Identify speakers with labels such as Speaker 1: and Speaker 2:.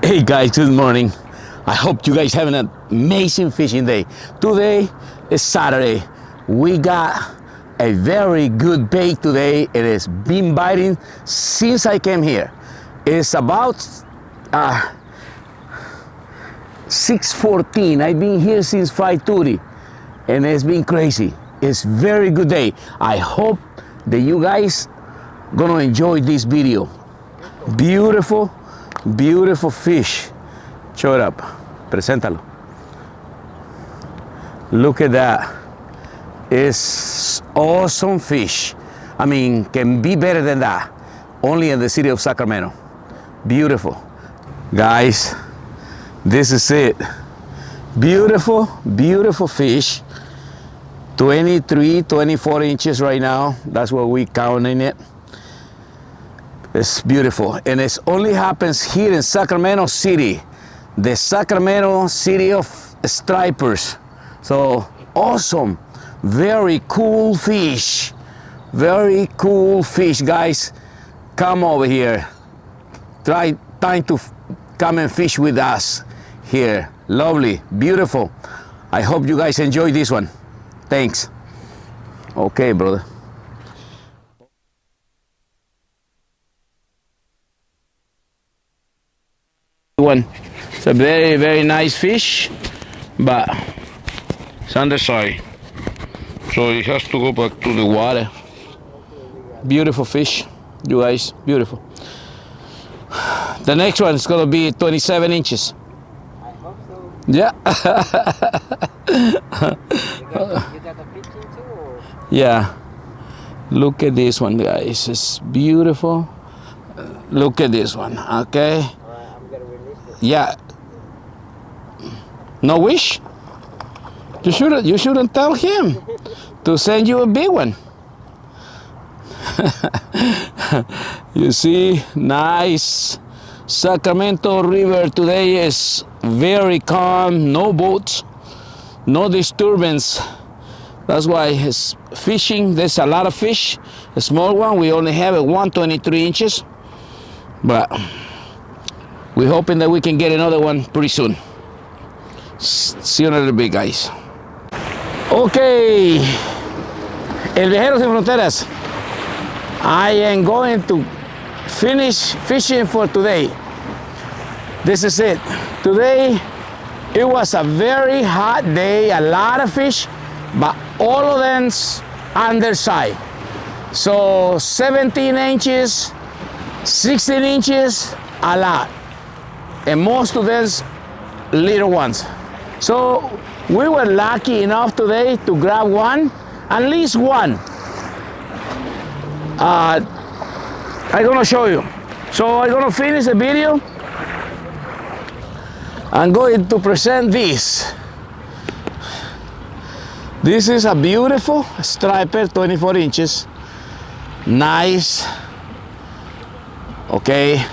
Speaker 1: Hey guys, good morning. I hope you guys have an amazing fishing day. Today is Saturday. We got a very good bait today. It has been biting since I came here. It's about 6:14. I've been here since 5:30 and it's been crazy. It's very good day. I hope that you guys gonna enjoy this video. Beautiful, beautiful fish. Show it up. Preséntalo. Look at that. It's awesome fish. I mean, can be better than that. Only in the city of Sacramento. Beautiful. Guys, this is it. Beautiful, beautiful fish. 23, 24 inches right now. That's what we're counting it. It's beautiful. And it only happens here in Sacramento City. The Sacramento City of Stripers. So awesome. Very cool fish. Very cool fish, guys. Come over here. Time to come and fish with us here. Lovely, beautiful. I hope you guys enjoy this one. Thanks. Okay, brother. One. It's a very, very nice fish, but it's undersized. So it has to go back to the water. Beautiful fish, you guys, beautiful. The next one is gonna be 27 inches.
Speaker 2: I hope so.
Speaker 1: Yeah.
Speaker 2: You got a picture too? Or?
Speaker 1: Yeah. Look at this one, guys. It's beautiful. Look at this one, okay?
Speaker 2: Alright, I'm gonna release this.
Speaker 1: Yeah. No wish? You shouldn't tell him to send you a big one. You see, nice. Sacramento River today is very calm, no boats, no disturbance. That's why it's fishing. There's a lot of fish. A small one, we only have it 123 inches, but we're hoping that we can get another one pretty soon. See you in a little bit, guys. Okay, El Viajero Sin Fronteras. I am going to finish fishing for today. This is it. Today, it was a very hot day, a lot of fish, but all of them undersized. So 17 inches, 16 inches, a lot. And most of them little ones. So we were lucky enough today to grab one, at least one. I'm gonna show you. So I'm gonna finish the video. I'm going to present this. This is a beautiful striper, 24 inches. Nice. Okay,